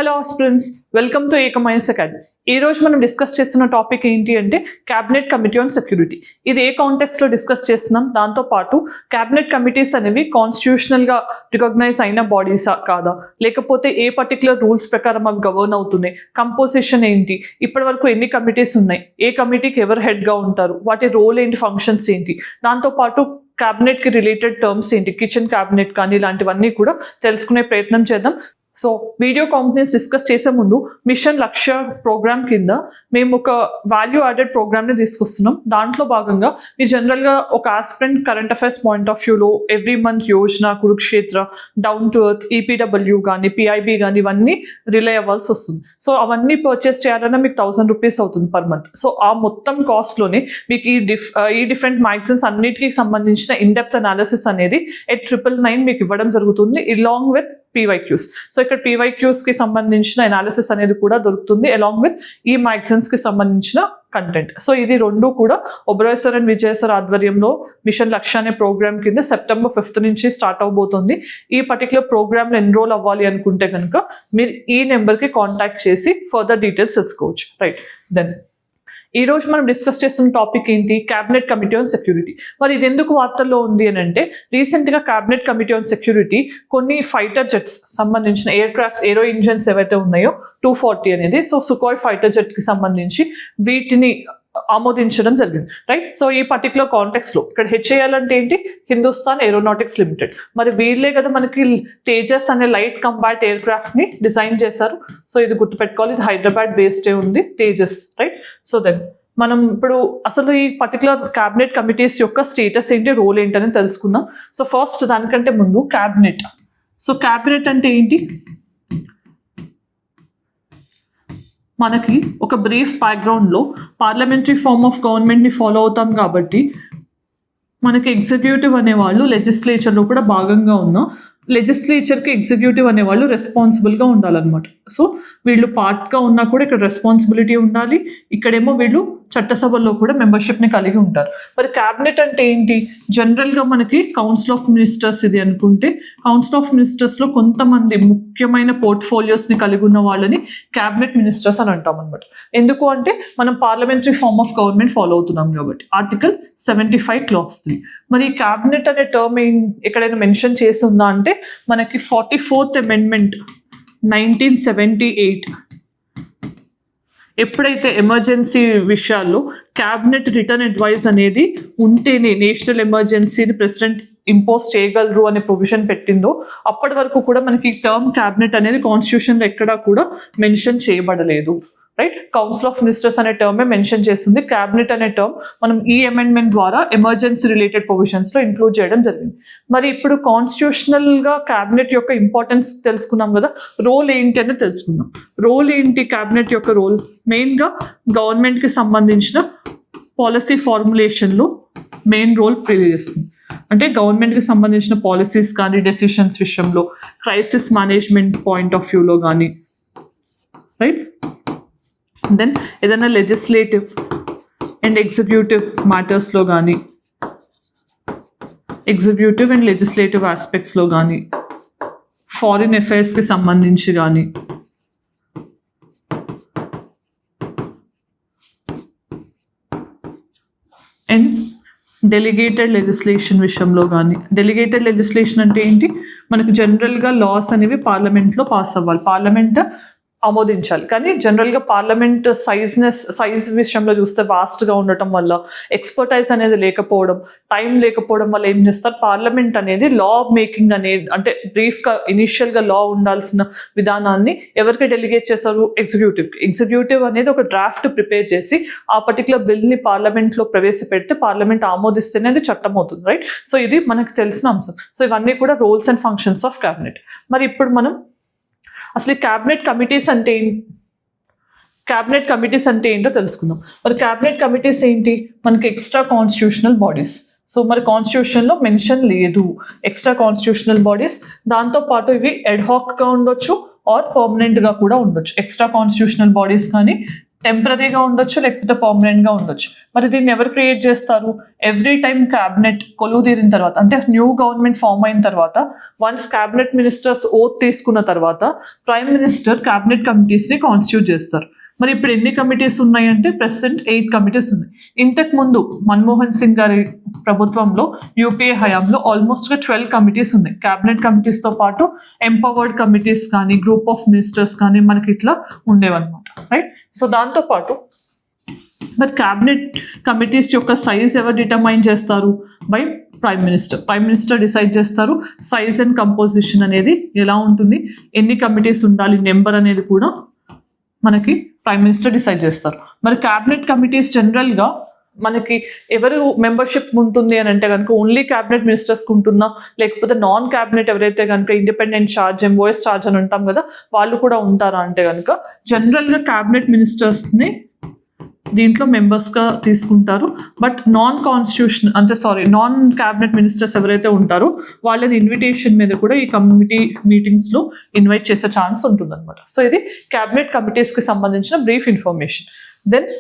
Hello aspirants, welcome to ఏకమైన్స్ academy. ఈ రోజు మనం డిస్కస్ చేస్తున్న టాపిక్ ఏంటి అంటే క్యాబినెట్ కమిటీ ఆన్ సెక్యూరిటీ. ఇది ఏ కాంటెక్స్లో డిస్కస్ చేస్తున్నాం, దాంతోపాటు క్యాబినెట్ కమిటీస్ అనేవి కాన్స్టిట్యూషనల్గా రికగ్నైజ్ అయిన బాడీసా కాదా, లేకపోతే ఏ పర్టికులర్ రూల్స్ ప్రకారం అవి గవర్న్ అవుతున్నాయి, కంపోజిషన్ ఏంటి, ఇప్పటి వరకు ఎన్ని కమిటీస్ ఉన్నాయి, ఏ కమిటీకి ఎవరు హెడ్గా ఉంటారు, వాటి రోల్ ఏంటి, ఫంక్షన్స్ ఏంటి, దాంతోపాటు క్యాబినెట్కి రిలేటెడ్ టర్మ్స్ ఏంటి, కిచెన్ క్యాబినెట్ కానీ ఇలాంటివన్నీ కూడా తెలుసుకునే ప్రయత్నం చేద్దాం. సో వీడియో కాంపోనెంట్స్ డిస్కస్ చేసే ముందు మిషన్ లక్ష్య ప్రోగ్రామ్ కింద మేము ఒక వాల్యూ యాడెడ్ ప్రోగ్రామ్ని తీసుకొస్తున్నాం. దాంట్లో భాగంగా మీరు జనరల్గా ఒక aspirant current affairs point of వ్యూలో every month Yojana, Kurukshetra, down to earth, EPW కానీ పిఐబి కానీ ఇవన్నీ రిలే అవ్వాల్సి వస్తుంది. సో అవన్నీ పర్చేస్ చేయాలన్నా మీకు 1000 రూపీస్ అవుతుంది పర్ మంత్. సో ఆ మొత్తం కాస్ట్లోనే మీకు ఈ డిఫరెంట్ మ్యాగజైన్స్ అన్నిటికీ సంబంధించిన ఇన్డెప్త్ అనాలిసిస్ అనేది 899 మీకు ఇవ్వడం జరుగుతుంది, ఇలాంగ్ విత్ PYQs. సో ఇక్కడ PYQsకి సంబంధించిన అనాలిసిస్ అనేది కూడా దొరుకుతుంది, అలాంగ్ విత్ ఈ మ్యాగజైన్స్కి సంబంధించిన కంటెంట్. సో ఇది రెండు కూడా Oberoi sir and Vijay sir ఆధ్వర్యంలో మిషన్ లక్ష్య అనే ప్రోగ్రామ్ కింద September 5th నుంచి స్టార్ట్ అవబోతుంది. ఈ పర్టికులర్ ప్రోగ్రామ్లో ఎన్రోల్ అవ్వాలి అనుకుంటే కనుక మీరు ఈ నెంబర్కి కాంటాక్ట్ చేసి ఫర్దర్ డీటెయిల్స్ తెలుసుకోవచ్చు. రైట్, దెన్ ఈ రోజు మనం డిస్కస్ చేస్తున్న టాపిక్ ఏంటి, క్యాబినెట్ కమిటీ ఆన్ సెక్యూరిటీ. మరి ఇది ఎందుకు వార్తల్లో ఉంది అని అంటే, రీసెంట్గా క్యాబినెట్ కమిటీ ఆన్ సెక్యూరిటీ కొన్ని ఫైటర్ జెట్స్ సంబంధించిన ఎయిర్ క్రాఫ్ట్స్, ఏరో ఇంజన్స్ ఏవైతే ఉన్నాయో 240 అనేది, సో సుఖోయ్ ఫైటర్ జెట్కి సంబంధించి వీటిని ఆమోదించడం జరిగింది. రైట్, సో ఈ పర్టికులర్ కాంటెక్స్లో ఇక్కడ HAL అంటే ఏంటి, హిందుస్థాన్ ఏరోనాటిక్స్ లిమిటెడ్. మరి వీళ్ళే కదా మనకి తేజస్ అనే లైట్ కంబాట్ ఎయిర్ క్రాఫ్ట్ని డిజైన్ చేశారు. సో ఇది గుర్తుపెట్టుకోవాలి, ఇది హైదరాబాద్ బేస్డే ఉంది తేజస్. రైట్, సో దెన్ మనం ఇప్పుడు అసలు ఈ పర్టికులర్ క్యాబినెట్ కమిటీస్ యొక్క స్టేటస్ ఏంటి, రోల్ ఏంటి అని తెలుసుకుందాం. సో ఫస్ట్ దానికంటే ముందు క్యాబినెట్. సో క్యాబినెట్ అంటే ఏంటి, మనకి ఒక బ్రీఫ్ బ్యాక్గ్రౌండ్లో పార్లమెంటరీ ఫార్మ్ ఆఫ్ గవర్నమెంట్ని ఫాలో అవుతాం కాబట్టి మనకి ఎగ్జిక్యూటివ్ అనేవాళ్ళు లెజిస్లేచర్లో కూడా భాగంగా ఉన్నాం. లెజిస్లేచర్కి ఎగ్జిక్యూటివ్ అనేవాళ్ళు రెస్పాన్సిబుల్గా ఉండాలన్నమాట. సో వీళ్ళు పార్ట్గా ఉన్నా కూడా ఇక్కడ రెస్పాన్సిబిలిటీ ఉండాలి, ఇక్కడేమో వీళ్ళు చట్టసభల్లో కూడా మెంబర్షిప్ని కలిగి ఉంటారు. మరి క్యాబినెట్ అంటే ఏంటి, జనరల్గా మనకి కౌన్సిల్ ఆఫ్ మినిస్టర్స్ ఇది అనుకుంటే, కౌన్సిల్ ఆఫ్ మినిస్టర్స్లో కొంతమంది ముఖ్యమైన పోర్ట్ఫోలియోస్ని కలిగి ఉన్న వాళ్ళని క్యాబినెట్ మినిస్టర్స్ అని అంటాం అనమాట. ఎందుకు అంటే మనం parliamentary form of government follow అవుతున్నాం కాబట్టి, ఆర్టికల్ 75 clause 3. మరి క్యాబినెట్ అనే టర్మ్ ఎక్కడైనా మెన్షన్ చేసి ఉందా అంటే, మనకి 44th Amendment 1978 ఎప్పుడైతే ఎమర్జెన్సీ విషయాల్లో క్యాబినెట్ రిటర్న్ అడ్వైస్ అనేది ఉంటేనే నేషనల్ ఎమర్జెన్సీని ప్రెసిడెంట్ ఇంపోజ్ చేయగలరు అనే ప్రొవిజన్ పెట్టిందో, అప్పటి వరకు కూడా మనకి టర్మ్ క్యాబినెట్ అనేది కాన్స్టిట్యూషన్లో ఎక్కడా కూడా మెన్షన్ చేయబడలేదు. రైట్, కౌన్సిల్ ఆఫ్ మినిస్టర్స్ అనే టర్మే మెన్షన్ చేస్తుంది. క్యాబినెట్ అనే టర్మ్ మనం ఈ అమెండ్మెంట్ ద్వారా ఎమర్జెన్సీ రిలేటెడ్ ప్రొవిజన్స్లో ఇంక్లూడ్ చేయడం జరిగింది. మరి ఇప్పుడు కాన్స్టిట్యూషనల్గా క్యాబినెట్ యొక్క ఇంపార్టెన్స్ తెలుసుకున్నాం కదా, రోల్ ఏంటి అనేది తెలుసుకుందాం. రోల్ ఏంటి, క్యాబినెట్ యొక్క రోల్ మెయిన్గా గవర్నమెంట్కి సంబంధించిన పాలసీ ఫార్ములేషన్లో మెయిన్ రోల్ ప్లే చేస్తుంది. అంటే గవర్నమెంట్కి సంబంధించిన పాలసీస్ కానీ డెసిషన్స్ విషయంలో, క్రైసిస్ మేనేజ్మెంట్ పాయింట్ ఆఫ్ వ్యూలో కానీ, రైట్, దెన్ ఏదైనా లెజిస్లేటివ్ అండ్ ఎగ్జిక్యూటివ్ మ్యాటర్స్లో కానీ, ఎగ్జిక్యూటివ్ అండ్ లెజిస్లేటివ్ ఆస్పెక్ట్స్లో కానీ, ఫారిన్ అఫైర్స్కి సంబంధించి కానీ, అండ్ డెలిగేటెడ్ లెజిస్లేషన్ విషయంలో కానీ. డెలిగేటెడ్ లెజిస్లేషన్ అంటే ఏంటి, మనకి జనరల్గా లాస్ అనేవి పార్లమెంట్లో పాస్ అవ్వాలి, పార్లమెంట్ ఆమోదించాలి. కానీ జనరల్గా పార్లమెంట్ సైజ్ విషయంలో చూస్తే వాస్ట్గా ఉండటం వల్ల, ఎక్స్పర్టైజ్ అనేది లేకపోవడం, టైం లేకపోవడం వల్ల ఏం చేస్తారు, పార్లమెంట్ అనేది లా మేకింగ్ అనేది, అంటే బ్రీఫ్గా ఇనిషియల్గా లా ఉండాల్సిన విధానాన్ని ఎవరికి డెలిగేట్ చేస్తారు, ఎగ్జిక్యూటివ్కి. ఎగ్జిక్యూటివ్ అనేది ఒక డ్రాఫ్ట్ ప్రిపేర్ చేసి ఆ పర్టికులర్ బిల్ని పార్లమెంట్లో ప్రవేశపెడితే పార్లమెంట్ ఆమోదిస్తేనే అది చట్టం అవుతుంది. రైట్, సో ఇది మనకు తెలిసిన అంశం. సో ఇవన్నీ కూడా roles and functions of cabinet. మరి ఇప్పుడు మనం అసలు క్యాబినెట్ కమిటీస్ అంటే ఏంటో తెలుసుకుందాం. మరి క్యాబినెట్ కమిటీస్ ఏంటి, మనకి ఎక్స్ట్రా కాన్స్టిట్యూషనల్ బాడీస్. సో మరి కాన్స్టిట్యూషన్లో మెన్షన్ లేదు ఎక్స్ట్రా కాన్స్టిట్యూషనల్ బాడీస్. దాంతోపాటు ఇవి ఎడ్హాక్గా ఉండొచ్చు ఆర్ పర్మనెంట్గా కూడా ఉండొచ్చు. ఎక్స్ట్రా కాన్స్టిట్యూషనల్ బాడీస్ కానీ టెంపరీగా ఉండొచ్చు, లేకపోతే పర్మనెంట్గా ఉండొచ్చు. మరి దీన్ని ఎవరు క్రియేట్ చేస్తారు? ఎవ్రీ టైం క్యాబినెట్ కొలువు తీరిన తర్వాత, అంటే న్యూ గవర్నమెంట్ ఫామ్ అయిన తర్వాత, వన్స్ క్యాబినెట్ మినిస్టర్స్ ఓత్ తీసుకున్న తర్వాత ప్రైమ్ మినిస్టర్ క్యాబినెట్ కమిటీస్ని కాన్స్టిట్యూట్ చేస్తారు. మరి ఇప్పుడు ఎన్ని కమిటీస్ ఉన్నాయంటే ప్రెసెంట్ 8 కమిటీస్ ఉన్నాయి. ఇంతకు ముందు మన్మోహన్ సింగ్ గారి ప్రభుత్వంలో యూపీఏ హయాంలో ఆల్మోస్ట్గా 12 కమిటీస్ ఉన్నాయి. క్యాబినెట్ కమిటీస్తో పాటు ఎంపవర్డ్ కమిటీస్ కానీ, గ్రూప్ ఆఫ్ మినిస్టర్స్ కానీ మనకి ఇట్లా ఉండేవన్నమాట, రైట్? సో దాంతోపాటు మరి క్యాబినెట్ కమిటీస్ యొక్క సైజ్ ఎవరు డిటర్మైన్ చేస్తారు? బై ప్రైమ్ మినిస్టర్ డిసైడ్ చేస్తారు. సైజ్ అండ్ కంపోజిషన్ అనేది ఎలా ఉంటుంది, ఎన్ని కమిటీస్ ఉండాలి, నెంబర్ అనేది కూడా మనకి ప్రైమ్ మినిస్టర్ డిసైడ్ చేస్తారు. మరి క్యాబినెట్ కమిటీస్ జనరల్గా మనకి ఎవరు మెంబర్షిప్ ఉంటుంది అని అంటే కనుక ఓన్లీ క్యాబినెట్ మినిస్టర్స్కి ఉంటుందా, లేకపోతే నాన్ క్యాబినెట్ ఎవరైతే కనుక ఇండిపెండెంట్ ఛార్జ్, ఎంఓఎస్ ఛార్జ్ అని ఉంటాం కదా, వాళ్ళు కూడా ఉంటారా అంటే కనుక జనరల్గా క్యాబినెట్ మినిస్టర్స్ని దీంట్లో మెంబర్స్గా తీసుకుంటారు. బట్ నాన్ క్యాబినెట్ మినిస్టర్స్ ఎవరైతే ఉంటారో వాళ్ళని ఇన్విటేషన్ మీద కూడా ఈ కమిటీ మీటింగ్స్లో ఇన్వైట్ చేసే ఛాన్స్ ఉంటుంది అనమాట. సో ఇది క్యాబినెట్ కమిటీస్కి సంబంధించిన బ్రీఫ్ ఇన్ఫర్మేషన్. దెన్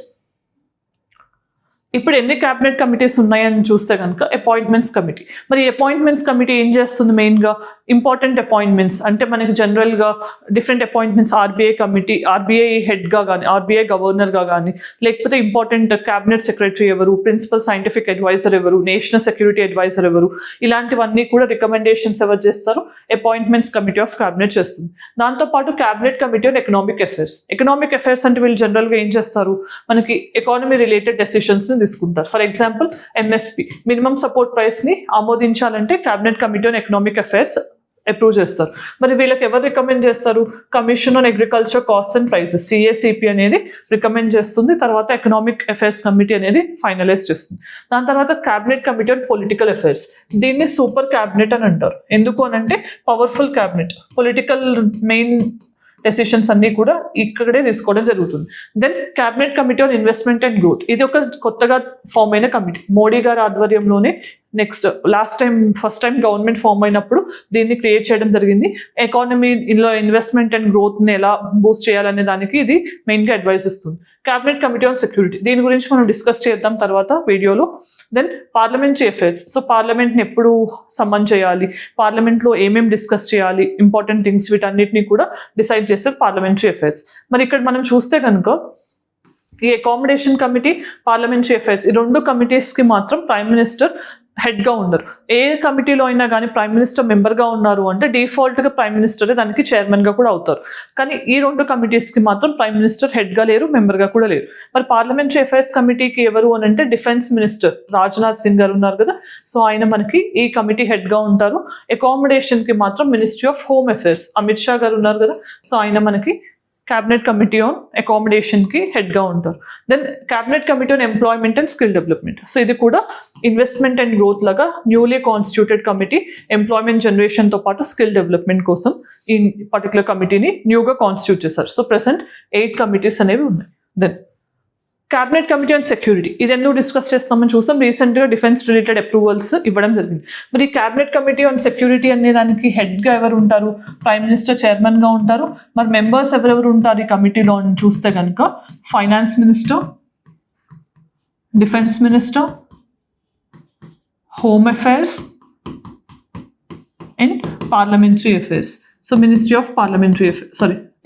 ఇప్పుడు ఎన్ని క్యాబినెట్ కమిటీస్ ఉన్నాయని చూస్తే కనుక అపాయింట్మెంట్స్ కమిటీ. మరి అపాయింట్మెంట్స్ కమిటీ ఏం చేస్తుంది? మెయిన్గా ఇంపార్టెంట్ అపాయింట్మెంట్స్ అంటే మనకి జనరల్గా డిఫరెంట్ అపాయింట్మెంట్స్, ఆర్బీఐ హెడ్గా కానీ, ఆర్బీఐ గవర్నర్గా కానీ, లేకపోతే ఇంపార్టెంట్ క్యాబినెట్ సెక్రటరీ ఎవరు, ప్రిన్సిపల్ సైంటిఫిక్ అడ్వైజర్ ఎవరు, నేషనల్ సెక్యూరిటీ అడ్వైజర్ ఎవరు, ఇలాంటివన్నీ కూడా రికమెండేషన్స్ ఎవరు చేస్తారు? అపాయింట్మెంట్స్ కమిటీ ఆఫ్ క్యాబినెట్ చేస్తుంది. దాంతోపాటు cabinet committee on economic affairs అంటే వీళ్ళు జనరల్గా ఏం చేస్తారు? మనకి ఎకానమీ రిలేటెడ్ డెసిషన్స్ని తీసుకుంటారు. For example MSP, minimum support ప్రైస్ని ఆమోదించాలంటే cabinet committee on economic affairs approve చేస్తారు. మరి వీళ్ళకి ఎవరు రికమెండ్ చేస్తారు? Commission on agriculture cost and prices, CACP అనేది రికమెండ్ చేస్తుంది. తర్వాత ఎకనామిక్ అఫైర్స్ కమిటీ అనేది ఫైనలైజ్ చేస్తుంది. దాని తర్వాత cabinet committee on political affairs, దీన్ని సూపర్ క్యాబినెట్ అని అంటారు. ఎందుకు అని అంటే powerful cabinet, political main decisions అన్నీ కూడా ఇక్కడే తీసుకోవడం జరుగుతుంది. Then cabinet committee on investment and growth, ఇది ఒక కొత్తగా ఫామ్ అయిన కమిటీ. మోడీ గారి ఆధ్వర్యంలోనే ఫస్ట్ టైం గవర్నమెంట్ ఫామ్ అయినప్పుడు దీన్ని క్రియేట్ చేయడం జరిగింది. ఎకానమీలో ఇన్వెస్ట్మెంట్ అండ్ గ్రోత్ని ఎలా బూస్ట్ చేయాలనే దానికి ఇది మెయిన్గా అడ్వైస్ ఇస్తుంది. క్యాబినెట్ కమిటీ ఆన్ సెక్యూరిటీ, దీని గురించి మనం డిస్కస్ చేద్దాం తర్వాత వీడియోలో. దెన్ పార్లమెంటరీ అఫైర్స్, సో పార్లమెంట్ని ఎప్పుడు సమ్మన్ చేయాలి, పార్లమెంట్లో ఏమేమి డిస్కస్ చేయాలి, ఇంపార్టెంట్ థింగ్స్, వీటన్నిటిని కూడా డిసైడ్ చేసేది పార్లమెంటరీ అఫైర్స్. మరి ఇక్కడ మనం చూస్తే కనుక ఈ అకామిడేషన్ కమిటీ, పార్లమెంటరీ అఫైర్స్, ఈ 2 కమిటీస్కి మాత్రం ప్రైమ్ మినిస్టర్ హెడ్గా ఉండరు. ఏ కమిటీలో అయినా కానీ ప్రైమ్ మినిస్టర్ మెంబర్గా ఉన్నారు అంటే డిఫాల్ట్గా ప్రైమ్ మినిస్టరే దానికి చైర్మన్గా కూడా అవుతారు. కానీ ఈ 2 కమిటీస్కి మాత్రం ప్రైమ్ మినిస్టర్ హెడ్గా లేరు, మెంబర్గా కూడా లేరు. మరి పార్లమెంటరీ అఫైర్స్ కమిటీకి ఎవరు అని అంటే డిఫెన్స్ మినిస్టర్ రాజ్నాథ్ సింగ్ గారు ఉన్నారు కదా, సో ఆయన మనకి ఈ కమిటీ హెడ్గా ఉంటారు. అకామిడేషన్కి మాత్రం ministry of home affairs Amit Shah గారు ఉన్నారు కదా, సో ఆయన మనకి క్యాబినెట్ కమిటీ ఆన్ అకామిడేషన్కి హెడ్గా ఉంటారు. Then cabinet committee on employment and skill development, so ఇది కూడా ఇన్వెస్ట్మెంట్ అండ్ గ్రోత్ లాగా న్యూలీ కాన్స్టిట్యూటెడ్ కమిటీ. ఎంప్లాయ్మెంట్ జనరేషన్తో పాటు స్కిల్ డెవలప్మెంట్ కోసం ఈ పర్టికులర్ కమిటీని న్యూగా కాన్స్టిట్యూట్ చేశారు. సో ప్రెసెంట్ 8 కమిటీస్ అనేవి ఉన్నాయి. Then cabinet committee on security, ఇది ఎందుకు డిస్కస్ చేస్తామని చూసాం. రీసెంట్గా డిఫెన్స్ రిలేటెడ్ అప్రూవల్స్ ఇవ్వడం జరిగింది. మరి క్యాబినెట్ కమిటీ ఆన్ సెక్యూరిటీ అనే దానికి హెడ్గా ఎవరు ఉంటారు? ప్రైమ్ మినిస్టర్ చైర్మన్గా ఉంటారు. మరి మెంబర్స్ ఎవరెవరు ఉంటారు ఈ కమిటీలో అని చూస్తే కనుక finance minister, defence minister, home affairs and parliamentary affairs. So ministry of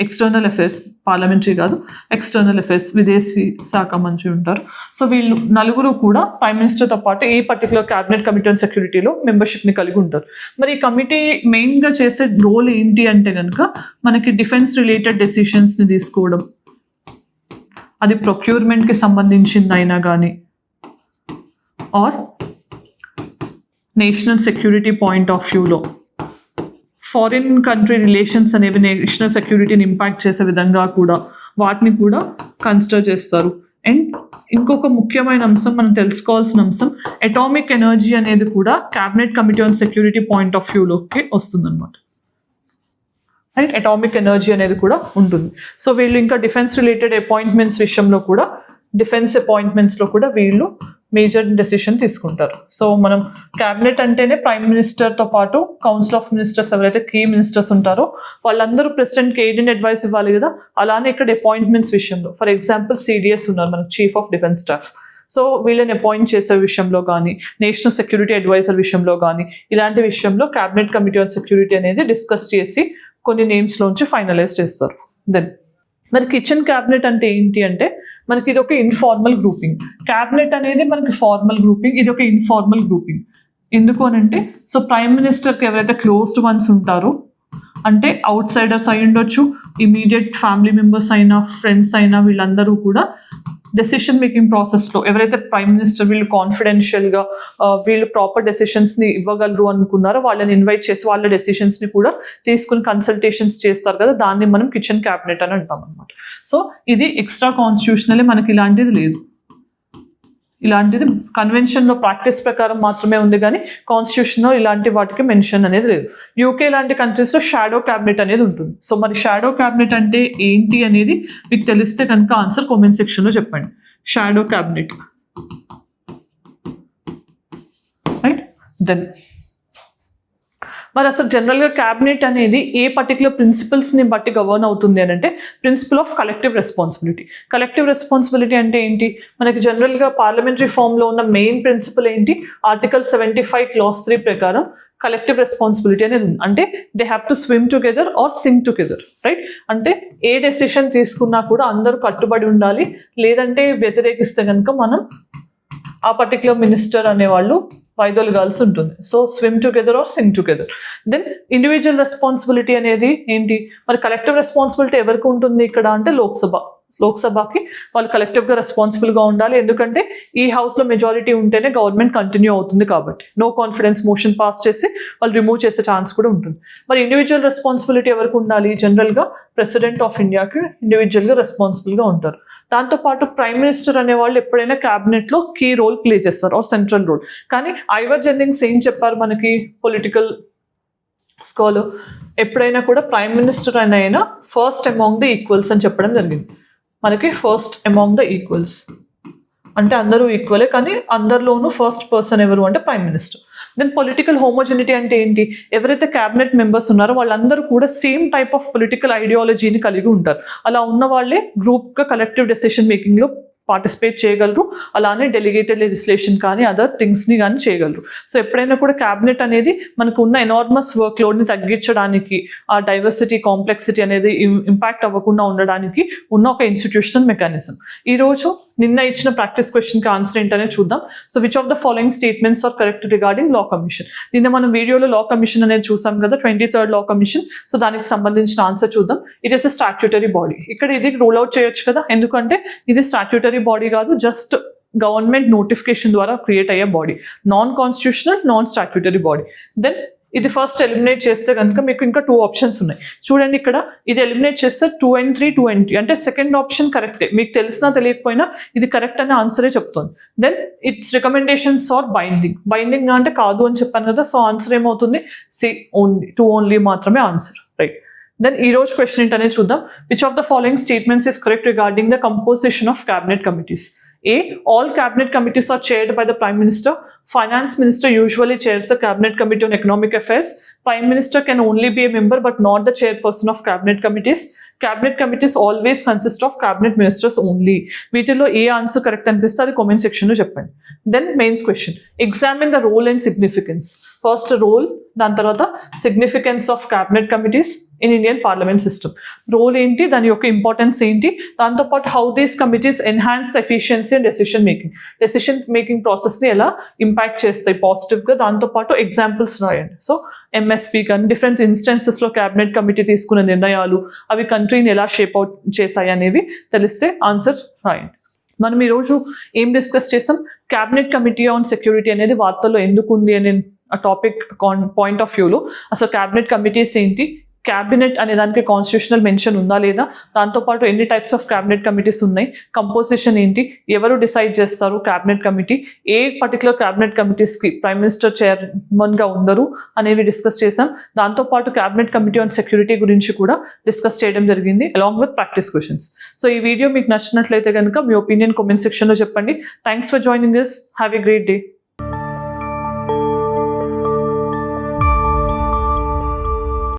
external affairs, parliamentary కాదు, ఎక్స్టర్నల్ అఫైర్స్, విదేశీ శాఖ మంత్రి ఉంటారు. సో వీళ్ళు నలుగురు కూడా ప్రైమ్ మినిస్టర్తో పాటు ఈ పర్టికులర్ క్యాబినెట్ కమిటీ ఆన్ సెక్యూరిటీలో మెంబర్షిప్ని కలిగి ఉంటారు. మరి ఈ కమిటీ మెయిన్గా చేసే రోల్ ఏంటి అంటే కనుక మనకి డిఫెన్స్ రిలేటెడ్ డెసిషన్స్ని తీసుకోవడం, అది ప్రొక్యూర్మెంట్కి సంబంధించింది అయినా కానీ, or national security point of వ్యూలో ఫారిన్ కంట్రీ రిలేషన్స్ అనేవి నేషనల్ సెక్యూరిటీని ఇంపాక్ట్ చేసే విధంగా కూడా వాటిని కూడా కన్సిడర్ చేస్తారు. అండ్ ఇంకొక ముఖ్యమైన అంశం మనం తెలుసుకోవాల్సిన అంశం, అటామిక్ ఎనర్జీ అనేది కూడా cabinet committee on security point of వ్యూలోకి వస్తుందన్నమాట. రైట్, అటామిక్ ఎనర్జీ అనేది కూడా ఉంటుంది. సో వీళ్ళు ఇంకా డిఫెన్స్ రిలేటెడ్ అపాయింట్మెంట్స్ విషయంలో కూడా, డిఫెన్స్ అపాయింట్మెంట్స్లో కూడా వీళ్ళు మేజర్ డెసిషన్ తీసుకుంటారు. సో మనం క్యాబినెట్ అంటేనే ప్రైమ్ మినిస్టర్తో పాటు కౌన్సిల్ ఆఫ్ మినిస్టర్స్ ఎవరైతే కీ మినిస్టర్స్ ఉంటారో వాళ్ళందరూ ప్రెసిడెంట్కి ఎయిడ్ అండ్ అడ్వైస్ ఇవ్వాలి కదా. అలానే ఇక్కడ అపాయింట్మెంట్స్ విషయంలో ఫర్ ఎగ్జాంపుల్ సిడిఎస్ ఉన్నారు మనకు, chief of defence staff. So వీళ్ళని అపాయింట్ చేసే విషయంలో కానీ, నేషనల్ సెక్యూరిటీ అడ్వైజర్ విషయంలో కానీ, ఇలాంటి విషయంలో క్యాబినెట్ కమిటీ ఆన్ సెక్యూరిటీ అనేది డిస్కస్ చేసి కొన్ని నేమ్స్లోంచి ఫైనలైజ్ చేస్తారు. దెన్ మరి కిచెన్ క్యాబినెట్ అంటే ఏంటి అంటే మనకి ఇది ఒక ఇన్ఫార్మల్ గ్రూపింగ్. క్యాబినెట్ అనేది మనకి ఫార్మల్ గ్రూపింగ్, ఇది ఒక ఇన్ఫార్మల్ గ్రూపింగ్. ఎందుకు అని అంటే సో ప్రైమ్ మినిస్టర్కి ఎవరైతే క్లోజ్డ్ వన్స్ ఉంటారో అంటే అవుట్ సైడర్స్ అయి ఉండొచ్చు, ఇమీడియట్ ఫ్యామిలీ మెంబర్స్ అయినా, ఫ్రెండ్స్ అయినా, వీళ్ళందరూ కూడా డెసిషన్ మేకింగ్ ప్రాసెస్లో ఎవరైతే ప్రైమ్ మినిస్టర్ వీళ్ళు కాన్ఫిడెన్షియల్గా వీళ్ళు ప్రాపర్ డెసిషన్స్ని ఇవ్వగలరు అనుకున్నారో వాళ్ళని ఇన్వైట్ చేసి వాళ్ళ డెసిషన్స్ని కూడా తీసుకుని కన్సల్టేషన్స్ చేస్తారు కదా, దాన్ని మనం కిచెన్ క్యాబినెట్ అని అంటాం అనమాట. సో ఇది ఎక్స్ట్రా కాన్స్టిట్యూషనలే, మనకి ఇలాంటిది లేదు. ఇలాంటిది కన్వెన్షన్లో ప్రాక్టీస్ ప్రకారం మాత్రమే ఉంది కానీ కాన్స్టిట్యూషన్లో ఇలాంటి వాటికి మెన్షన్ అనేది లేదు. యూకే లాంటి కంట్రీస్లో షాడో క్యాబినెట్ అనేది ఉంటుంది. సో మరి షాడో క్యాబినెట్ అంటే ఏంటి అనేది మీకు తెలిస్తే కనుక ఆన్సర్ కామెంట్ సెక్షన్లో చెప్పండి. Shadow cabinet right. దెన్ మరి అసలు జనరల్గా క్యాబినెట్ అనేది ఏ పర్టికులర్ ప్రిన్సిపల్స్ని బట్టి గవర్న్ అవుతుంది అని అంటే principle of collective responsibility. Collective responsibility అంటే ఏంటి, మనకి జనరల్గా పార్లమెంటరీ ఫామ్లో ఉన్న మెయిన్ ప్రిన్సిపల్ ఏంటి, ఆర్టికల్ 75 క్లాస్ 3 ప్రకారం కలెక్టివ్ రెస్పాన్సిబిలిటీ అనేది ఉంది. అంటే they have to swim together or sink together, right. అంటే ఏ డెసిషన్ తీసుకున్నా కూడా అందరూ కట్టుబడి ఉండాలి, లేదంటే వ్యతిరేకిస్తే కనుక మనం ఆ పర్టికులర్ మినిస్టర్ అనేవాళ్ళు వైదొలగాల్సి ఉంటుంది. So swim together or sink together. Then individual responsibility అనేది ఏంటి, మరి కలెక్టివ్ రెస్పాన్సిబిలిటీ ఎవరికి ఉంటుంది ఇక్కడ అంటే లోక్సభకి వాళ్ళు కలెక్టివ్గా రెస్పాన్సిబుల్గా ఉండాలి. ఎందుకంటే ఈ హౌస్లో మెజారిటీ ఉంటేనే గవర్నమెంట్ కంటిన్యూ అవుతుంది కాబట్టి. నో కాన్ఫిడెన్స్ మోషన్ పాస్ చేసి వాళ్ళు రిమూవ్ చేసే ఛాన్స్ కూడా ఉంటుంది. మరి ఇండివిజువల్ రెస్పాన్సిబిలిటీ ఎవరికి ఉండాలి, జనరల్గా ప్రెసిడెంట్ ఆఫ్ ఇండియాకి ఇండివిజువల్గా రెస్పాన్సిబుల్గా ఉంటారు. దాంతోపాటు ప్రైమ్ మినిస్టర్ అనేవాళ్ళు ఎప్పుడైనా క్యాబినెట్లో కీ రోల్ ప్లే చేస్తారు ఆర్ సెంట్రల్ రోల్. కానీ ఐవర్ జెన్నింగ్స్ ఏం చెప్పారు మనకి పొలిటికల్ స్కాలర్, ఎప్పుడైనా కూడా ప్రైమ్ మినిస్టర్ అయినా ఫస్ట్ అమాంగ్ ద ఈక్వల్స్ అని చెప్పడం జరిగింది. మనకి ఫస్ట్ అమాంగ్ ద ఈక్వల్స్ అంటే అందరూ ఈక్వలే, కానీ అందరిలోనూ ఫస్ట్ పర్సన్ ఎవరు అంటే prime minister. Then political homogeneity అంటే ఏంటి, ఎవరైతే క్యాబినెట్ మెంబర్స్ ఉన్నారో వాళ్ళందరూ కూడా సేమ్ టైప్ ఆఫ్ పొలిటికల్ ఐడియాలజీని కలిగి ఉంటారు. అలా ఉన్న వాళ్ళే గ్రూప్గా కలెక్టివ్ డెసిషన్ మేకింగ్లో పార్టిసిపేట్ చేయగలరు. అలానే డెలిగేటెడ్ లెజిస్లేషన్ కానీ అదర్ థింగ్స్ని కానీ చేయగలరు. సో ఎప్పుడైనా కూడా క్యాబినెట్ అనేది మనకు ఉన్న ఎనార్మస్ వర్క్ లోడ్ని తగ్గించడానికి, ఆ డైవర్సిటీ కాంప్లెక్సిటీ అనేది ఇంపాక్ట్ అవ్వకుండా ఉండడానికి ఉన్న ఒక ఇన్స్టిట్యూషనల్ మెకానిజం. ఈరోజు నిన్న ఇచ్చిన ప్రాక్టీస్ క్వశ్చన్కి ఆన్సర్ ఏంటనే చూద్దాం. So which of the following statements are correct regarding law commission. నిన్న మనం వీడియోలో లా కమిషన్ అనేది చూసాం కదా, 23rd లా కమిషన్. సో దానికి సంబంధించిన ఆన్సర్ చూద్దాం. It is a statutory body. ఇక్కడ ఇది రూల్ అవుట్ చేయొచ్చు కదా, ఎందుకంటే ఇది స్టాట్యూటరీ బాడీ కాదు, జస్ట్ గవర్నమెంట్ నోటిఫికేషన్ ద్వారా క్రియేట్ అయ్యే body, non constitutional non statutory body. Then ఇది ఫస్ట్ ఎలిమినేట్ చేస్తే కనుక మీకు ఇంకా 2 ఆప్షన్స్ ఉన్నాయి. చూడండి ఇక్కడ ఇది ఎలిమినేట్ చేస్తే 2n3 2n3 అంటే సెకండ్ ఆప్షన్ కరెక్టే, మీకు తెలిసినా తెలియకపోయినా ఇది కరెక్ట్ అనే ఆన్సరే చెప్తుంది. Then its recommendations are binding అంటే కాదు అని చెప్పాను కదా, సో ఆన్సర్ ఏమవుతుంది సి ఓన్లీ 2 ఓన్లీ మాత్రమే ఆన్సర్, రైట్. దెన్ ఈ రోజు క్వశ్చన్ ఏంటనే చూద్దాం. Which of the following statements is correct regarding the composition of cabinet committees. A. All cabinet committees are chaired by the Prime Minister. Finance Minister usually chairs the Cabinet Committee on Economic Affairs. Prime Minister can only be a member but not the chairperson of cabinet committees. Cabinet committees always consist of cabinet ministers only. వీటిలో ఏ answer correct అనిపిస్తే అది comment సెక్షన్లో చెప్పండి. Then mains question, examine the role and significance. First role, దాని తర్వాత significance of cabinet committees in Indian parliament system. Role ఏంటి, దాని యొక్క ఇంపార్టెన్స్ ఏంటి, దాంతోపాటు how these committees enhance efficiency and decision making ప్రాసెస్ని ఎలా ఇంపాక్ట్ చేస్తాయి పాజిటివ్గా, దాంతోపాటు ఎగ్జాంపుల్స్ రాయండి. సో ఎంఎస్పీ కానీ డిఫరెంట్ ఇన్స్టెన్సెస్లో క్యాబినెట్ కమిటీ తీసుకున్న నిర్ణయాలు అవి కంట్రీని ఎలా షేప్ అవుట్ చేశాయి అనేవి తెలిస్తే ఆన్సర్ రాయండి. మనం ఈరోజు ఏం డిస్కస్ చేసాం, క్యాబినెట్ కమిటీ ఆన్ సెక్యూరిటీ అనేది వార్తల్లో ఎందుకు ఉంది అనే ఆ టాపిక్ పాయింట్ ఆఫ్ వ్యూలో అసలు క్యాబినెట్ కమిటీస్ ఏంటి, క్యాబినెట్ అనే దానికి కాన్స్టిట్యూషనల్ మెన్షన్ ఉందా లేదా, దాంతోపాటు ఎన్ని టైప్స్ ఆఫ్ క్యాబినెట్ కమిటీస్ ఉన్నాయి, కంపోజిషన్ ఏంటి, ఎవరు డిసైడ్ చేస్తారు క్యాబినెట్ కమిటీ, ఏ పర్టికులర్ క్యాబినెట్ కమిటీస్కి ప్రైమ్ మినిస్టర్ చైర్మన్గా ఉండరు అనేవి డిస్కస్ చేసాం. దాంతోపాటు క్యాబినెట్ కమిటీ ఆన్ సెక్యూరిటీ గురించి కూడా డిస్కస్ చేయడం జరిగింది along with practice questions. So ఈ వీడియో మీకు నచ్చినట్లయితే కనుక మీ ఒపీనియన్ కామెంట్ సెక్షన్లో చెప్పండి. Thanks for joining us. Have a great day.